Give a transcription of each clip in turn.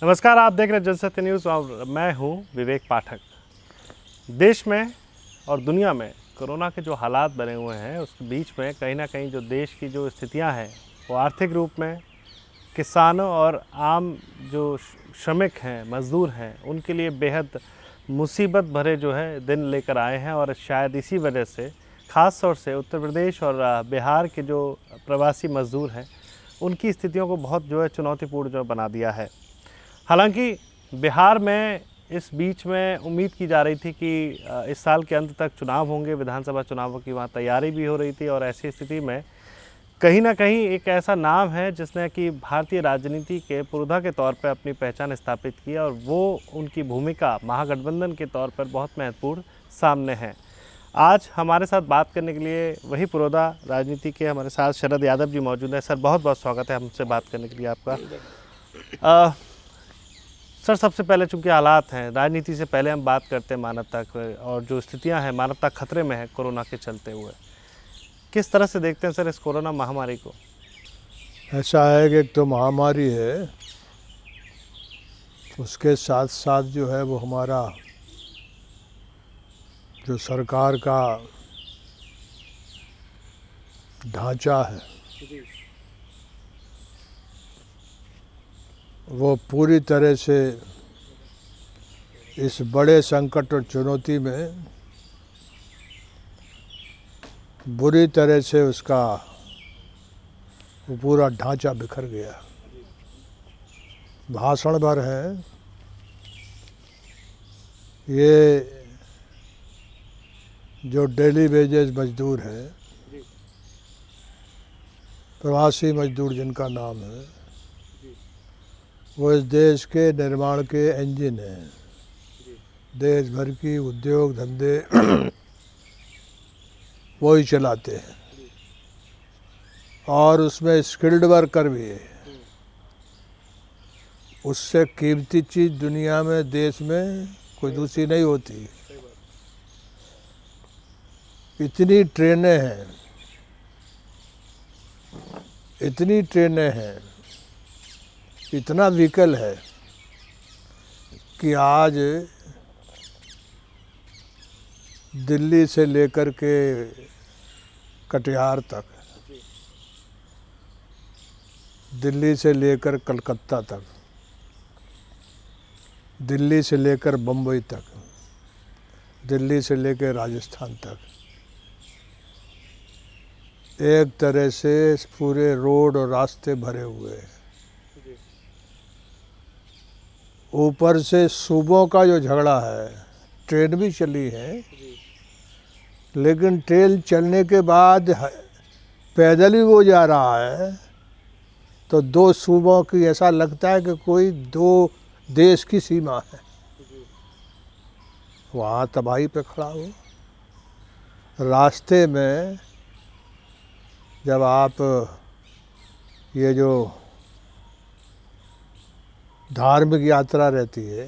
नमस्कार, आप देख रहे हैं जनसत्य न्यूज़ और मैं हूं विवेक पाठक। देश में और दुनिया में कोरोना के जो हालात बने हुए हैं उसके बीच में कहीं ना कहीं जो देश की जो स्थितियां हैं वो आर्थिक रूप में किसानों और आम जो श्रमिक हैं, मज़दूर हैं, उनके लिए बेहद मुसीबत भरे जो है दिन लेकर आए हैं। और शायद इसी वजह से ख़ास तौर से उत्तर प्रदेश और बिहार के जो प्रवासी मज़दूर हैं उनकी स्थितियों को बहुत जो है चुनौतीपूर्ण जो बना दिया है। हालांकि बिहार में इस बीच में उम्मीद की जा रही थी कि इस साल के अंत तक चुनाव होंगे, विधानसभा चुनावों की वहाँ तैयारी भी हो रही थी। और ऐसी स्थिति में कहीं ना कहीं एक ऐसा नाम है जिसने कि भारतीय राजनीति के पुरोधा के तौर पर अपनी पहचान स्थापित की और वो उनकी भूमिका महागठबंधन के तौर पर बहुत महत्वपूर्ण सामने है। आज हमारे साथ बात करने के लिए वही पुरोधा राजनीति के हमारे साथ शरद यादव जी मौजूद हैं। सर, बहुत बहुत स्वागत है हमसे बात करने के लिए आपका। सर, सबसे पहले चूंकि हालात हैं, राजनीति से पहले हम बात करते हैं मानवता और जो स्थितियां हैं, मानवता खतरे में है कोरोना के चलते हुए। किस तरह से देखते हैं सर इस कोरोना महामारी को? ऐसा है कि एक तो महामारी है, उसके साथ साथ जो है वो हमारा जो सरकार का ढांचा है वो पूरी तरह से इस बड़े संकट और चुनौती में बुरी तरह से उसका वो पूरा ढांचा बिखर गया। भाषण भर है ये जो डेली वेजेस मजदूर हैं, प्रवासी मजदूर जिनका नाम है, वो इस देश के निर्माण के इंजन हैं। देश भर की उद्योग धंधे वो ही चलाते हैं और उसमें स्किल्ड वर्कर भी है। उससे कीमती चीज़ दुनिया में, देश में कोई दूसरी नहीं होती। इतनी ट्रेनें हैं, इतनी ट्रेनें हैं, इतना व्हीकल है कि आज दिल्ली से लेकर के कटिहार तक, दिल्ली से लेकर कलकत्ता तक, दिल्ली से लेकर बम्बई तक, दिल्ली से लेकर राजस्थान तक, एक तरह से पूरे रोड और रास्ते भरे हुए हैं। ऊपर से सूबों का जो झगड़ा है, ट्रेन भी चली है, लेकिन ट्रेन चलने के बाद पैदल ही वो जा रहा है, तो दो सूबों की ऐसा लगता है कि कोई दो देश की सीमा है। वहाँ तबाही पे खड़ा हो। रास्ते में जब आप ये जो धार्मिक यात्रा रहती है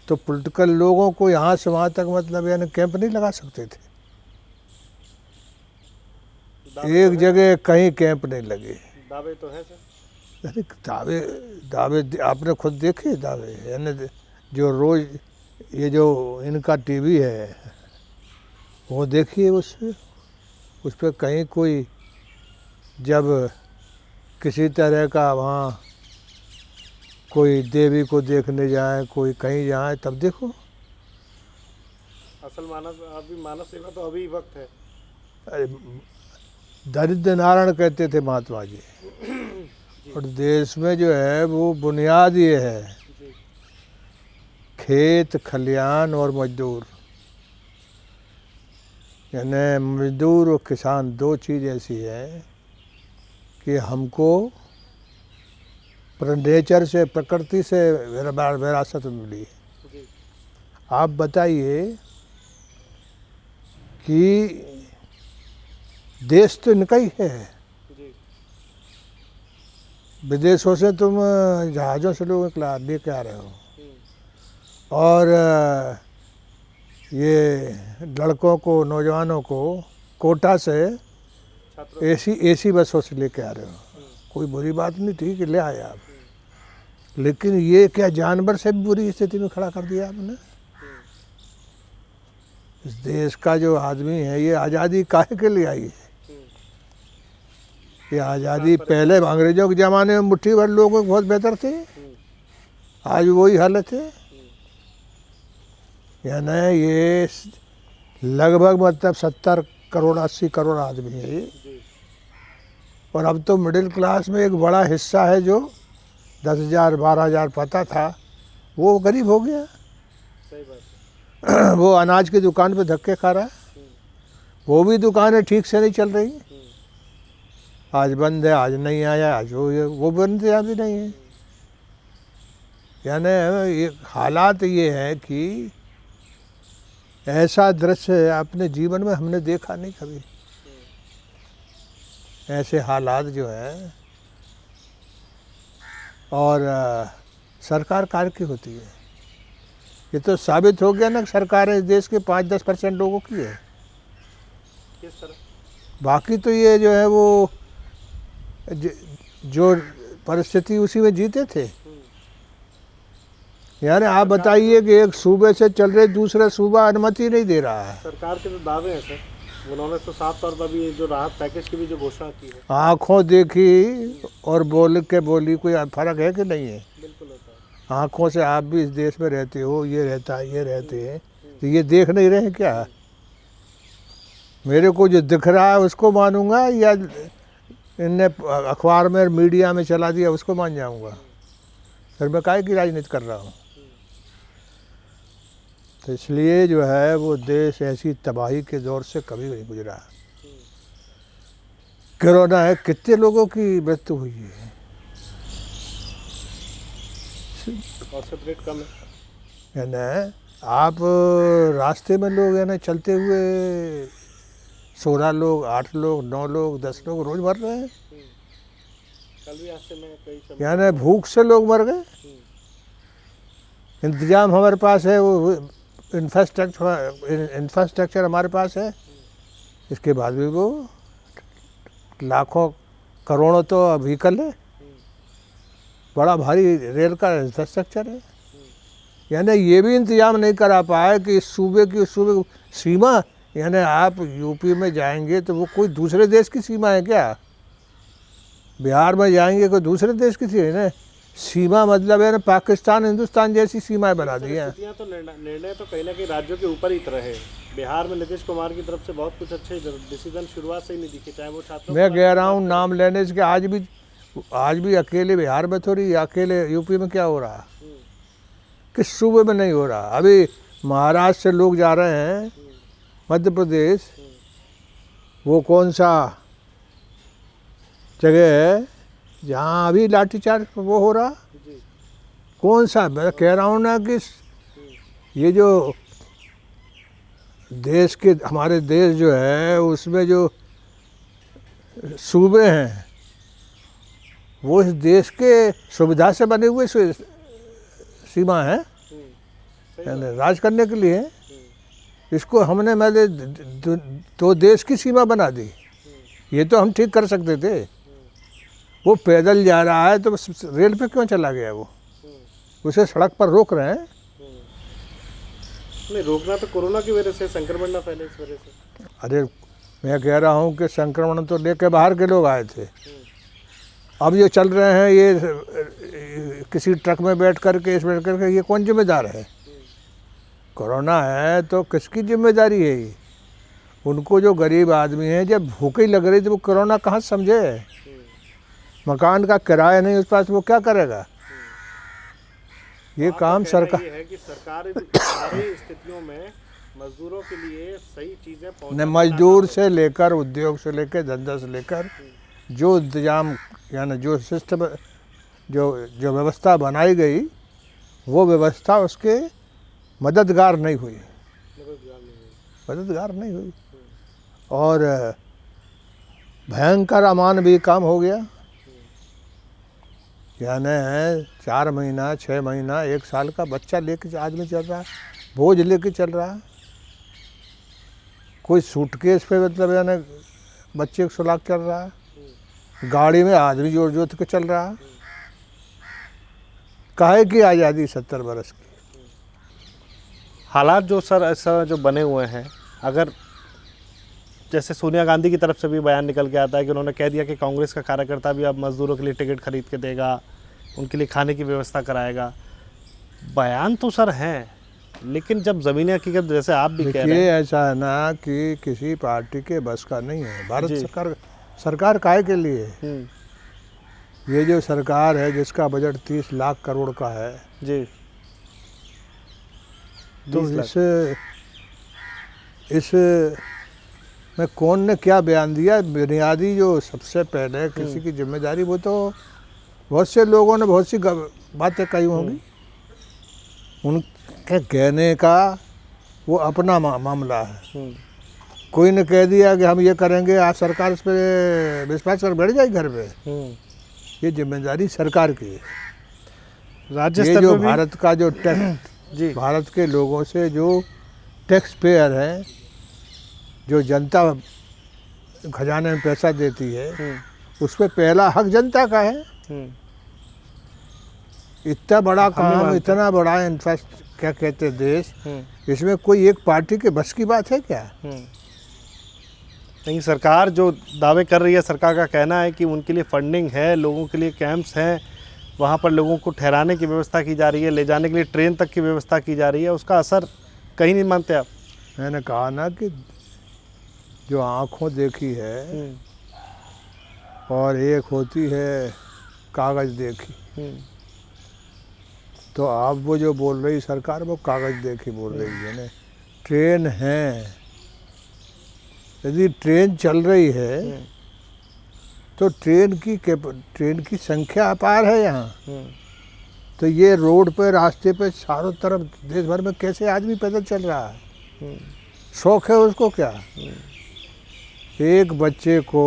तो पॉलिटिकल लोगों को यहाँ से वहाँ तक मतलब यानी कैंप नहीं लगा सकते थे। एक जगह कहीं कैंप नहीं लगे। दावे तो है सर। अरे दावे आपने खुद देखे दावे, यानी जो रोज ये जो इनका टीवी है वो देखिए, उस पर कहीं कोई जब किसी तरह का वहाँ कोई देवी को देखने जाए, कोई कहीं जाए, तब देखो। असल मानव सेवा तो अभी वक्त है। अरे दरिद्र नारायण कहते थे महात्मा जी। और देश में जो है वो बुनियाद ये है, खेत खलियान और मजदूर। यानी मजदूर और किसान दो चीज़ ऐसी है कि हमको नेचर से, प्रकृति से विरासत मिली है। आप बताइए कि देश तो इनका ही है। विदेशों से तुम जहाज़ों से लोग लेके आ रहे हो और ये लड़कों को, नौजवानों को कोटा से एसी बसों से लेके आ रहे हो। कोई बुरी बात नहीं थी कि ले आए आप, लेकिन ये क्या जानवर से भी बुरी स्थिति में खड़ा कर दिया आपने। इस देश का जो आदमी है, ये आज़ादी काहे के लिए आई है? ये आज़ादी पहले अंग्रेजों के ज़माने में मुट्ठी भर लोगों को बहुत बेहतर थे, आज वही हालत है। यानी ये लगभग मतलब 70 करोड़ 80 करोड़ आदमी है ये, और अब तो मिडिल क्लास में एक बड़ा हिस्सा है जो 10,000 12,000 पता था, वो गरीब हो गया। सही बात है। वो अनाज की दुकान पे धक्के खा रहा है, वो भी दुकानें ठीक से नहीं चल रही, आज बंद है, आज नहीं आया, आज वो बंद भी नहीं है। यानी ये हालात ये है कि ऐसा दृश्य अपने जीवन में हमने देखा नहीं कभी। ऐसे हालात जो है, और सरकार कार्य की होती है। ये तो साबित हो गया ना कि सरकार इस देश के 5-10% लोगों की है। किस तरह? बाकी तो ये जो है वो जो परिस्थिति उसी में जीते थे। यानी आप बताइए कि एक सूबे से चल रहे दूसरा सूबा अनुमति नहीं दे रहा है। सरकार के जो दावे हैं सर, उन्होंने तो साफ तौर पर भी जो राहत पैकेज की भी जो घोषणा की है, आँखों देखी और बोल के बोली, कोई फर्क है कि नहीं है? बिल्कुल होता है। आँखों से आप भी इस देश में रहते हो, ये रहता है, ये रहते हैं, तो ये देख नहीं रहे क्या? मेरे को जो दिख रहा है उसको मानूंगा, या इनने अखबार में मीडिया में चला दिया उसको मान जाऊंगा? फिर मैं काहे की राजनीति कर रहा हूँ? तो इसलिए जो है वो देश ऐसी तबाही के दौर से कभी नहीं गुजरा। कोरोना है, कितने लोगों की मृत्यु हुई है, औसत रेट कम है। यानी आप रास्ते में लोग यानी चलते हुए 16 लोग, 8 लोग, 9 लोग, 10 लोग रोज मर रहे हैं। कल भी हादसे में कई समय यानी भूख से लोग मर गए। इंतजाम हमारे पास है, वो इंफ्रास्ट्रक्चर हमारे पास है, इसके बाद भी वो लाखों करोड़ों तो व्हीकल है, बड़ा भारी रेल का इंफ्रास्ट्रक्चर है। यानी ये भी इंतजाम नहीं करा पाए कि इस सूबे की उस सूबे सीमा, यानी आप यूपी में जाएंगे तो वो कोई दूसरे देश की सीमा है क्या? बिहार में जाएंगे कोई दूसरे देश की सीमा है ना? सीमा मतलब है ना पाकिस्तान हिंदुस्तान जैसी सीमाएं बना दी हैं। तो निर्णय तो कहीं ना कहीं राज्यों के ऊपर ही रहे। बिहार में नीतीश कुमार की तरफ से बहुत कुछ अच्छे डिसीजन शुरुआत से ही नहीं दिखे, चाहे वो छात्रों। मैं कह रहा हूँ नाम लेने से कि आज भी अकेले बिहार में थोड़ी, अकेले यूपी में क्या हो रहा, किस सूबे में नहीं हो रहा। अभी महाराष्ट्र से लोग जा रहे हैं मध्य प्रदेश, वो कौन सा जगह है जहाँ अभी लाठीचार्ज वो हो रहा, कौन सा? मैं कह रहा हूँ ना कि ये जो देश के, हमारे देश जो है उसमें जो सूबे हैं वो इस देश के सुविधा से बने हुए सीमा है, यानी राज करने के लिए। इसको हमने मैंने 2 देश की सीमा बना दी। ये तो हम ठीक कर सकते थे। वो पैदल जा रहा है तो रेल पे क्यों चला गया? वो उसे सड़क पर रोक रहे हैं। नहीं रोकना तो कोरोना की वजह से, संक्रमण ना फैले इस वजह से। अरे मैं कह रहा हूँ कि संक्रमण तो लेके बाहर के लोग आए थे, अब ये चल रहे हैं, ये किसी ट्रक में बैठ करके ये कौन जिम्मेदार है? कोरोना है तो किसकी जिम्मेदारी है ये? उनको जो गरीब आदमी है, जब भूख ही लग रही तो वो कोरोना कहाँ समझे? मकान का किराया नहीं उस पास, वो क्या करेगा? ये काम सरकार है कि सरकार सारी स्थितियों में मजदूरों के लिए सही चीजें ने, मजदूर से लेकर उद्योग से लेकर धंधा से लेकर जो इंतजाम, यानी जो सिस्टम, जो व्यवस्था बनाई गई, वो व्यवस्था उसके मददगार नहीं हुई। और भयंकर अमानवीय काम हो गया। यानी 4 महीना 6 महीना 1 साल का बच्चा लेके आदमी चल रहा है, बोझ लेके चल रहा है। कोई सूटकेस पे मतलब यानी बच्चे को सुलाग चल रहा है। गाड़ी में आदमी जोड़ जोड़ के चल रहा है। काहे की आज़ादी 70 बरस की। हालात जो सर ऐसा जो बने हुए हैं, अगर जैसे सोनिया गांधी की तरफ से भी बयान निकल के आता है कि उन्होंने कह दिया कि कांग्रेस का कार्यकर्ता भी अब मजदूरों के लिए टिकट खरीद के देगा, उनके लिए खाने की व्यवस्था कराएगा। बयान तो सर हैं, लेकिन जब ज़मीनी हकीकत जैसे आप भी कह रहे देखिए, हैं। ऐसा है ना कि किसी पार्टी के बस का नहीं है। भारत जी। सरकार काहे के लिए? हम्म, ये जो सरकार है जिसका बजट 30 लाख करोड़ का है, जी। तो 20 लाख। इस में कौन ने क्या बयान दिया? बुनियादी जो सबसे पहले किसी की जिम्मेदारी, वो तो बहुत से लोगों ने बहुत सी बातें कही होंगी, उनके कहने का वो अपना मामला है। कोई ने कह दिया कि हम ये करेंगे, आज सरकार इस पर विश्वास कर बैठ जाए घर पे। ये जिम्मेदारी सरकार की है। राज्य ये स्तर जो पे भी भारत का जो टैक्स, जी, भारत के लोगों से जो टैक्स पेयर है, जो जनता खजाने में पैसा देती है, उस पर पहला हक जनता का है। इतना बड़ा काम, मानते इतना बड़ा इंफ्रास्ट्रक्चर, क्या कहते हैं, देश, इसमें कोई एक पार्टी के बस की बात है क्या? नहीं, सरकार जो दावे कर रही है, सरकार का कहना है कि उनके लिए फंडिंग है, लोगों के लिए कैंप्स हैं, वहाँ पर लोगों को ठहराने की व्यवस्था की जा रही है, ले जाने के लिए ट्रेन तक की व्यवस्था की जा रही है, उसका असर कहीं नहीं मानते आप? मैंने कहा ना कि जो आँखों देखी है और एक होती है कागज़ देखी। तो आप वो जो बोल रही सरकार, वो कागज़ देखी बोल रही है ना। ट्रेन है, यदि ट्रेन चल रही है तो ट्रेन की संख्या अपार है यहाँ। तो ये रोड पे, रास्ते पे, चारों तरफ देश भर में कैसे आदमी पैदल चल रहा है? शौक है उसको क्या? एक बच्चे को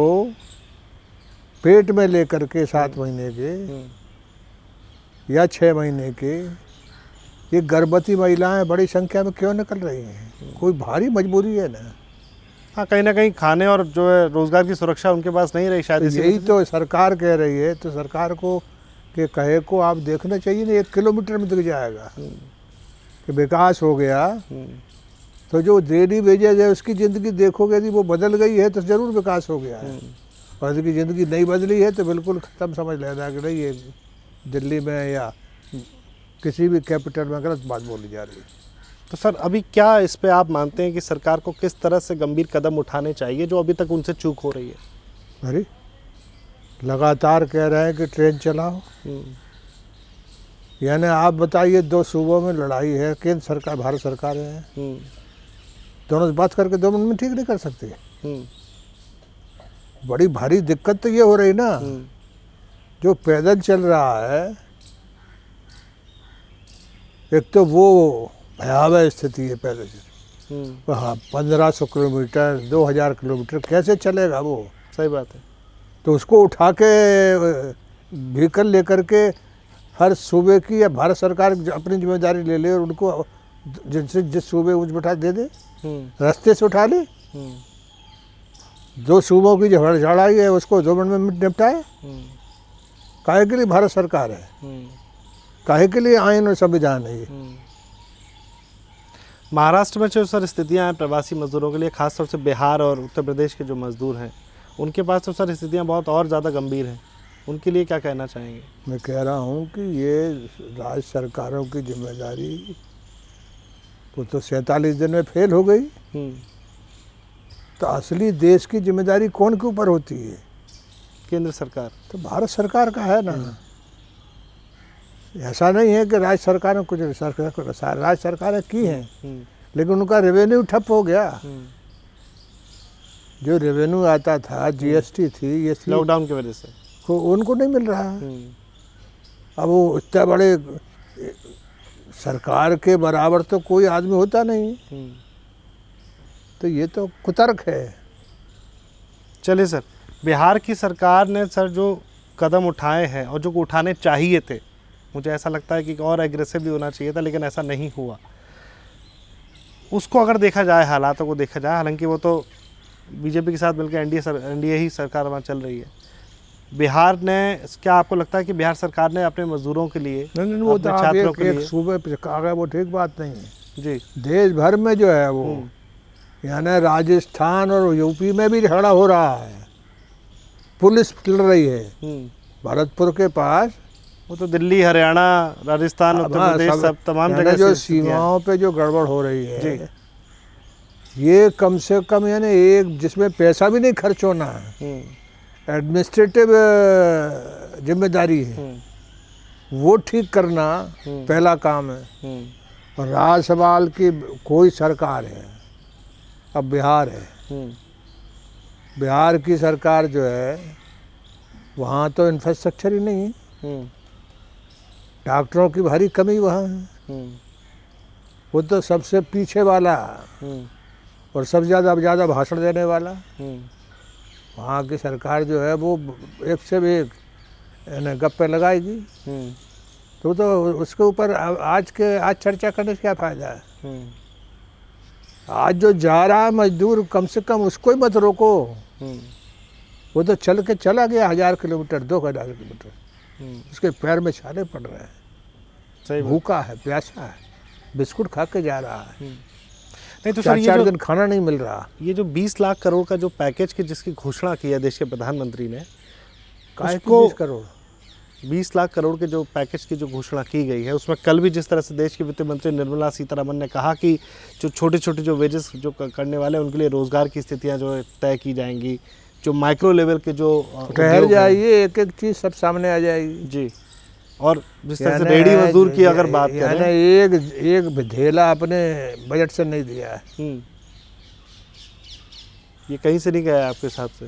पेट में लेकर के 7 महीने के या 6 महीने के, ये गर्भवती महिलाएं बड़ी संख्या में क्यों निकल रही हैं? कोई भारी मजबूरी है ना। हाँ, कहीं ना कहीं खाने और जो है रोजगार की सुरक्षा उनके पास नहीं रही शायद। यही तो सरकार कह रही है, तो सरकार को के कहे को आप देखना चाहिए ना। 1 किलोमीटर में दिख जाएगा कि विकास हो गया। तो जो डेली वेजेज है उसकी ज़िंदगी देखोगे, यदि वो बदल गई है तो ज़रूर विकास हो गया है। और यदि ज़िंदगी नहीं बदली है तो बिल्कुल ख़त्म समझ लेना कि नहीं, ये दिल्ली में या किसी भी कैपिटल में गलत बात बोली जा रही है। तो सर, अभी क्या इस पे आप मानते हैं कि सरकार को किस तरह से गंभीर कदम उठाने चाहिए जो अभी तक उनसे चूक हो रही है? अरे लगातार कह रहे हैं कि ट्रेन चलाओ, यानी आप बताइए 2 सूबों में लड़ाई है, केंद्र सरकार, भारत सरकार है, दोनों से बात करके 2 मिनट में ठीक नहीं कर सकती। बड़ी भारी दिक्कत तो ये हो रही ना, जो पैदल चल रहा है, एक तो वो भयावह स्थिति है पैदल चल। हाँ, 1500 किलोमीटर, 2000 किलोमीटर कैसे चलेगा वो? सही बात है। तो उसको उठा के व्हीकल लेकर के हर सूबे की या भारत सरकार अपनी जिम्मेदारी ले ले और उनको जिस सूबे उस बैठा दे दे, रास्ते से उठा ले। 2 सूबों की जो झड़ाई है उसको 2 मिनट में निपटाए। काहे के लिए भारत सरकार है? काहे के लिए आईन और संविधान है ये? महाराष्ट्र में जो सर स्थितियाँ हैं प्रवासी मजदूरों के लिए, खासतौर से बिहार और उत्तर प्रदेश के जो मजदूर हैं, उनके पास तो सर स्थितियाँ बहुत और ज़्यादा गंभीर हैं। उनके लिए क्या कहना चाहेंगे? मैं कह रहा हूँ कि ये राज्य सरकारों की जिम्मेदारी वो तो 47 दिन में फेल हो गई। तो असली देश की जिम्मेदारी कौन के ऊपर होती है? केंद्र सरकार। तो भारत सरकार का है ना। ऐसा नहीं है कि राज्य सरकार ने कुछ, राज्य सरकारें की हैं, लेकिन उनका रेवेन्यू ठप हो गया। जो रेवेन्यू आता था, जीएसटी थी, ये लॉकडाउन की वजह से उनको नहीं मिल रहा है। अब वो इतना बड़े सरकार के बराबर तो कोई आदमी होता नहीं। तो ये तो कुतर्क है। चलिए सर, बिहार की सरकार ने सर जो कदम उठाए हैं और जो उठाने चाहिए थे, मुझे ऐसा लगता है कि और एग्रेसिव भी होना चाहिए था, लेकिन ऐसा नहीं हुआ। उसको अगर देखा जाए, हालातों को देखा जाए, हालांकि वो तो बीजेपी के साथ मिलकर एनडीए ही सरकार वहाँ चल रही है, बिहार ने, क्या आपको लगता है कि बिहार सरकार ने अपने मजदूरों के लिए, नहीं वो अपने तो आप छात्रों एक, के एक लिए, सूबे पे आ गए वो ठीक बात नहीं है। जी देश भर में जो है वो, यानी राजस्थान और यूपी में भी झगड़ा हो रहा है, पुलिस लड़ रही है। भरतपुर के पास वो तो दिल्ली, हरियाणा, राजस्थान, उत्तर हाँ, प्रदेश, सब तमाम यानी जगह जो से स्थितियां हैं। सीमाओं पे जो गड़बड़ हो रही है जी। ये कम से कम यानी एक जिसमें पैसा भी नहीं खर्च होना है, एडमिनिस्ट्रेटिव जिम्मेदारी है, वो ठीक करना पहला काम है। और राज सवाल की कोई सरकार है, अब बिहार है, बिहार की सरकार जो है वहाँ तो इंफ्रास्ट्रक्चर ही नहीं है, डॉक्टरों की भारी कमी वहाँ है, वो तो सबसे पीछे वाला और सबसे ज़्यादा भाषण देने वाला। वहाँ की सरकार जो है वो एक से एक गप्पे लगाएगी, तो उसके ऊपर आज चर्चा करने से क्या फ़ायदा है। आज जो जा रहा है मजदूर, कम से कम उसको ही मत रोको, वो तो चल के चला गया 1000 किलोमीटर 2000 किलोमीटर, उसके पैर में छाले पड़ रहे हैं, सही भूखा है, प्यासा है, बिस्कुट खा के जा रहा है, नहीं तो सर ये 4 दिन खाना नहीं मिल रहा। ये जो 20 लाख करोड़ का जो पैकेज की जिसकी घोषणा की है देश के प्रधानमंत्री ने, उसको 20 करोड़ 20 लाख करोड़ के जो पैकेज की जो घोषणा की गई है, उसमें कल भी जिस तरह से देश की वित्त मंत्री निर्मला सीतारमण ने कहा कि जो छोटे छोटे जो वेजेस जो करने वाले हैं उनके लिए रोजगार की स्थितियां जो है तय की जाएंगी, जो माइक्रो लेवल के जो ठहर जाइए, एक एक चीज़ सब सामने आ जाएगी। जी। और जिस तरह से रेडी मजदूर की अगर बात करें, एक विधेला अपने बजट से नहीं दिया है, ये कहीं से नहीं गया है आपके हिसाब से।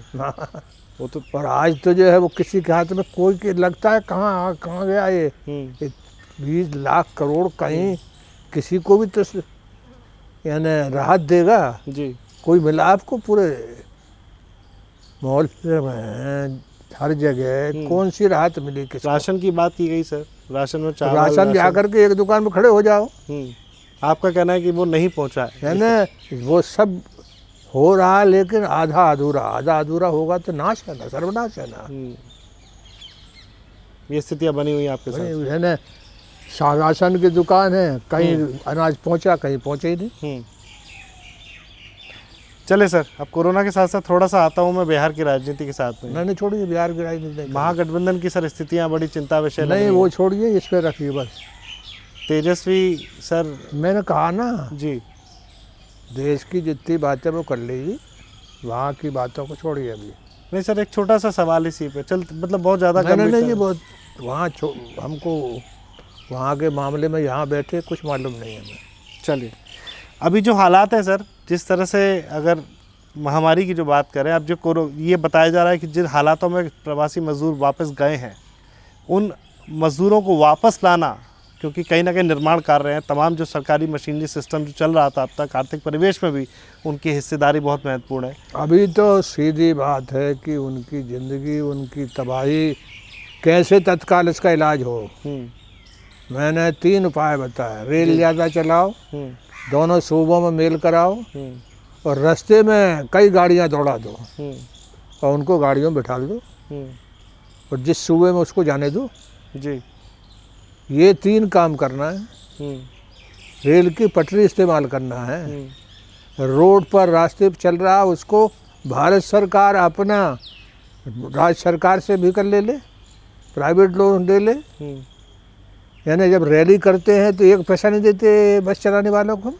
वो तो, और आज तो जो है वो किसी के हाथ में कोई के लगता है कहाँ गया ये 20 लाख करोड़, कहीं किसी को भी तो यानी राहत देगा। जी। कोई मिला आपको? पूरे मोहल्ले में हर जगह कौन सी राहत मिली? किसी राशन की बात की गई सर, राशन में चावल, राशन जाकर के एक दुकान में खड़े हो जाओ। आपका कहना है कि वो नहीं पहुंचा है ना, वो सब हो रहा है लेकिन आधा अधूरा होगा तो नाश है ना, सर्वनाश है ना। ये स्थितियां बनी हुई आपके साथ, है ना। राशन की दुकान है, कहीं अनाज पहुंचा, कहीं पहुंचे ही नहीं। चले सर, अब कोरोना के साथ साथ थोड़ा सा आता हूँ मैं बिहार की राजनीति के साथ में। नहीं छोड़िए बिहार की राजनीति, महागठबंधन की सर स्थितियाँ बड़ी चिंता विषय नहीं, वो छोड़िए, इस पर रखिए बस। तेजस्वी सर, मैंने कहा ना जी, देश की जितनी बातें वो कर लीजिए, वहाँ की बातों को छोड़िए अभी। नहीं सर, एक छोटा सा सवाल इसी पे चल, मतलब बहुत ज़्यादा नहीं बहुत वहाँ हमको वहाँ के मामले में यहाँ बैठे कुछ मालूम नहीं है हमें। चलिए, अभी जो हालात हैं सर, जिस तरह से अगर महामारी की जो बात करें, अब जो ये बताया जा रहा है कि जिन हालातों में प्रवासी मजदूर वापस गए हैं, उन मजदूरों को वापस लाना, क्योंकि कहीं ना कहीं निर्माण कार्य हैं, तमाम जो सरकारी मशीनरी सिस्टम जो चल रहा था अब तक, आर्थिक परिवेश में भी उनकी हिस्सेदारी बहुत महत्वपूर्ण है। अभी तो सीधी बात है कि उनकी ज़िंदगी, उनकी तबाही कैसे तत्काल इसका इलाज हो। मैंने 3 उपाय बताए। रेल ज़्यादा चलाओ, दोनों सूबों में मेल कराओ, और रास्ते में कई गाड़ियाँ दौड़ा दो और उनको गाड़ियों में बिठा दो, और जिस सूबे में उसको जाने दो। जी, ये 3 काम करना है। रेल की पटरी इस्तेमाल करना है, रोड पर रास्ते पर चल रहा उसको भारत सरकार अपना राज्य सरकार से भी कर ले, प्राइवेट लोन ले ले। यानी जब रैली करते हैं तो 1 पैसा नहीं देते बस चलाने वालों को।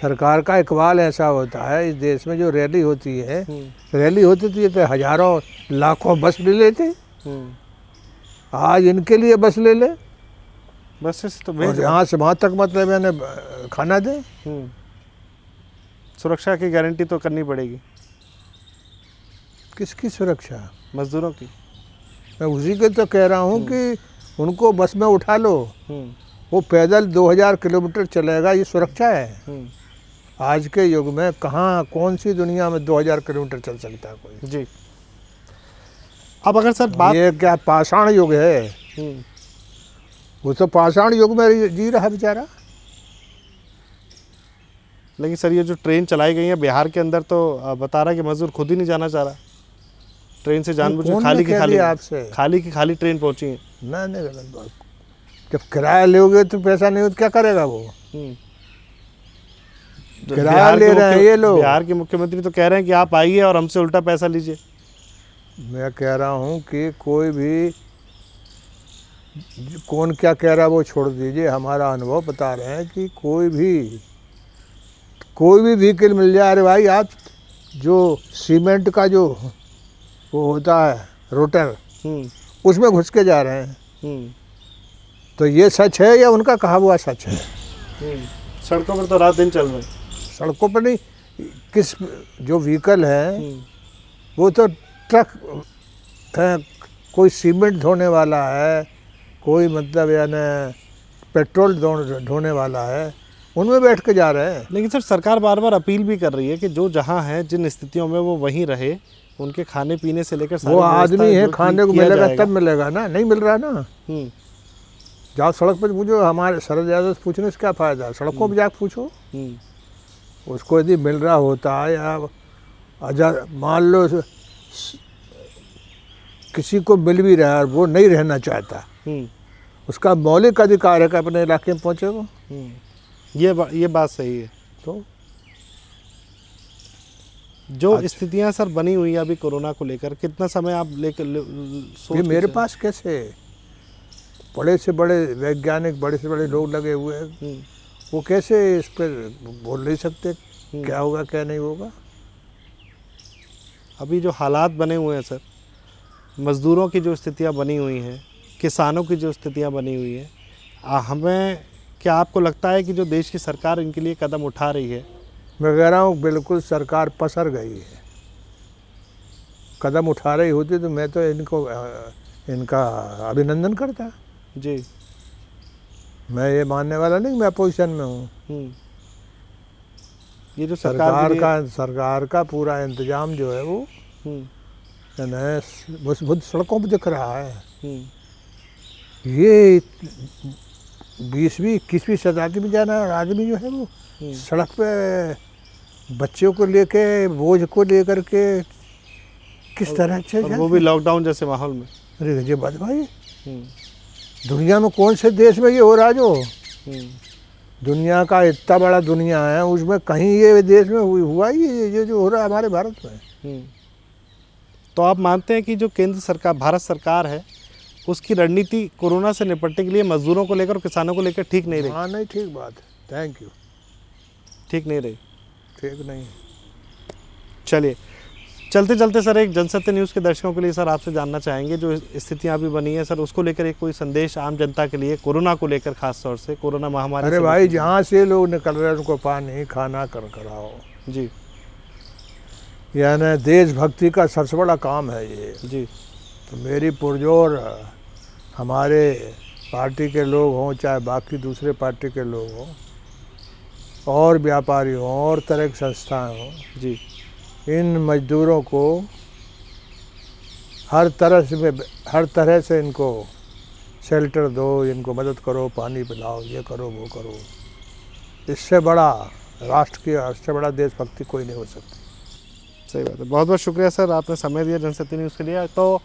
सरकार का इकबाल ऐसा होता है इस देश में, जो रैली होती है, रैली होती थी तो हजारों लाखों बस ले लेते, आज इनके लिए बस ले ले, बस तो और यहाँ से वहाँ तक मतलब यानी खाना दे। सुरक्षा की गारंटी तो करनी पड़ेगी। किसकी सुरक्षा? मजदूरों की। मैं उसी के तो कह रहा हूँ कि उनको बस में उठा लो, वो पैदल 2000 किलोमीटर चलेगा, ये सुरक्षा है? आज के युग में कहाँ, कौन सी दुनिया में 2000 किलोमीटर चल सकता है कोई? जी। अब अगर सर बात, ये क्या पाषाण युग है? वो तो पाषाण युग में जी रहा बेचारा। लेकिन सर ये जो ट्रेन चलाई गई है बिहार के अंदर, तो बता रहा है कि मजदूर खुद ही नहीं जाना चाह रहा। ट्रेन से जानबूझ के कौन खाली ने की कह खाली दिया आपसे? खाली की खाली ट्रेन पहुंची है। नहीं गलत बात। जब किराया लोगे तो पैसा नहीं हो तो क्या करेगा वो? हम्म। किराया ले रहे हैं ये लोग। बिहार के मुख्यमंत्री तो कह रहे हैं कि आप आइए और हमसे उल्टा पैसा लीजिए। मैं कह रहा हूँ कि कोई भी कौन क्या कह रहा है वो छोड़ दीजिए, हमारा अनुभव बता रहे हैं कि कोई भी व्हीकल मिल जाए, अरे भाई आप जो सीमेंट का जो वो होता है रोटर, उसमें घुस के जा रहे हैं। तो ये सच है या उनका कहा हुआ सच है? सड़कों पर तो रात दिन चल रहे हैं। सड़कों पर नहीं, किस जो व्हीकल है वो तो ट्रक है, कोई सीमेंट ढोने वाला है, कोई मतलब यानी पेट्रोल ढोने वाला है, उनमें बैठ के जा रहे हैं। लेकिन सर सरकार बार बार अपील भी कर रही है कि जो जहाँ है जिन स्थितियों में वो वहीं रहे, उनके खाने पीने से लेकर वो आदमी है, खाने को मिलेगा तब मिलेगा ना, नहीं मिल रहा ना। जाओ सड़क पर पूछो, हमारे शरद यादव से पूछने से क्या फ़ायदा है? सड़कों पर जाकर पूछो। उसको यदि मिल रहा होता है या मान लो किसी को मिल भी रहा है और वो नहीं रहना चाहता, उसका मौलिक अधिकार है कि अपने इलाके में पहुँचेगा। ये बात सही है। तो जो स्थितियां सर बनी हुई है अभी कोरोना को लेकर, कितना समय आप लेकर ये मेरे पास कैसे बड़े से बड़े वैज्ञानिक, बड़े से बड़े लोग लगे हुए हैं, वो कैसे इस पर बोल नहीं सकते क्या होगा क्या नहीं होगा? अभी जो हालात बने हुए हैं सर, मज़दूरों की जो स्थितियां बनी हुई हैं, किसानों की जो स्थितियां बनी हुई हैं, हमें क्या आपको लगता है कि जो देश की सरकार इनके लिए कदम उठा रही है? मैं कह रहा हूँ बिल्कुल सरकार पसर गई है। कदम उठा रही होती तो मैं तो इनका अभिनंदन करता जी। मैं ये मानने वाला नहीं मैं अपोजिशन में हूँ। ये जो सरकार का पूरा इंतजाम जो है वो बहुत सड़कों पर दिख रहा है। ये 20वीं 21वीं शताब्दी में जाना आदमी जो है वो सड़क पे बच्चों को लेके, बोझ को लेकर के किस तरह से, वो भी लॉकडाउन जैसे माहौल में। अरे ये बात भाई, दुनिया में कौन से देश में ये हो रहा है? जो दुनिया का इतना बड़ा दुनिया है उसमें कहीं ये देश में हुआ ही ये जो हो रहा है हमारे भारत में। तो आप मानते हैं कि जो केंद्र सरकार, भारत सरकार है, उसकी रणनीति कोरोना से निपटने के लिए मजदूरों को लेकर और किसानों को लेकर ठीक नहीं रही? हाँ नहीं, ठीक बात है, थैंक यू। ठीक नहीं रही? ठीक नहीं। चलिए, चलते चलते सर एक जनसत्य न्यूज़ के दर्शकों के लिए सर आपसे जानना चाहेंगे, जो स्थितियां अभी बनी है सर, उसको लेकर एक कोई संदेश आम जनता के लिए, कोरोना को लेकर खास तौर से, कोरोना महामारी। अरे भाई, जहाँ से लोग निकल रहे हैं उनको पानी खाना कर कराओ जी। यानी देशभक्ति का सबसे बड़ा काम है ये जी। तो मेरी पुरजोर हमारे पार्टी के लोग हों चाहे बाकी दूसरे पार्टी के लोग हों और व्यापारी हों और तरह की संस्थाएं हों जी, इन मजदूरों को हर तरह से इनको शेल्टर दो, इनको मदद करो, पानी पिलाओ, ये करो वो करो। इससे बड़ा राष्ट्र की, इससे बड़ा देशभक्ति कोई नहीं हो सकती। सही बात है। बहुत बहुत शुक्रिया सर, आपने समय दिया जनसत्य न्यूज़ के लिए। तो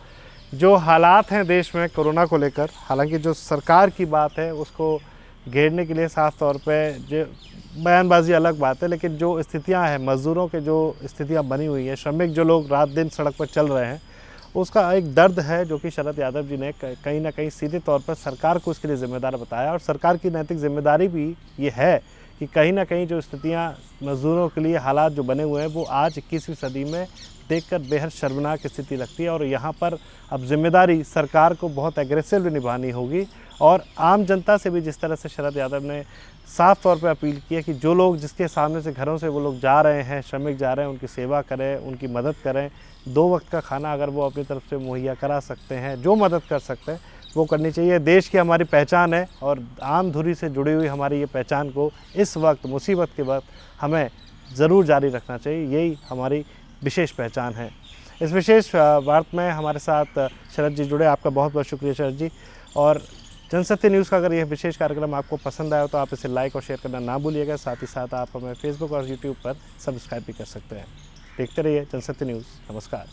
जो हालात हैं देश में कोरोना को लेकर, हालांकि जो सरकार की बात है उसको घेरने के लिए साफ तौर पे जो बयानबाजी अलग बात है, लेकिन जो स्थितियां हैं, मज़दूरों के जो स्थितियां बनी हुई हैं, श्रमिक जो लोग रात दिन सड़क पर चल रहे हैं, उसका एक दर्द है जो कि शरद यादव जी ने कहीं ना कहीं सीधे तौर पर सरकार को इसके लिए ज़िम्मेदार बताया। और सरकार की नैतिक जिम्मेदारी भी ये है कि कहीं ना कहीं जो स्थितियां मज़दूरों के लिए, हालात जो बने हुए हैं, वो आज 21वीं सदी में देखकर बेहद शर्मनाक स्थिति लगती है। और यहाँ पर अब जिम्मेदारी सरकार को बहुत एग्रेसिवली निभानी होगी। और आम जनता से भी जिस तरह से शरद यादव ने साफ तौर पर अपील की है कि जो लोग जिसके सामने से घरों से वो लोग जा रहे हैं, श्रमिक जा रहे हैं, उनकी सेवा करें, उनकी मदद करें। 2 वक्त का खाना अगर वो अपनी तरफ से मुहैया करा सकते हैं, जो मदद कर सकते हैं वो करनी चाहिए। देश की हमारी पहचान है और आम धुरी से जुड़ी हुई हमारी ये पहचान को इस वक्त, मुसीबत के वक्त, हमें ज़रूर जारी रखना चाहिए। यही हमारी विशेष पहचान है। इस विशेष वार्ता में हमारे साथ शरद जी जुड़े, आपका बहुत बहुत शुक्रिया शरद जी। और जनसत्य न्यूज़ का अगर यह विशेष कार्यक्रम आपको पसंद आया तो आप इसे लाइक और शेयर करना ना भूलिएगा। साथ ही साथ आप हमें फेसबुक और यूट्यूब पर सब्सक्राइब भी कर सकते हैं। देखते रहिए जनसत्य न्यूज़। नमस्कार।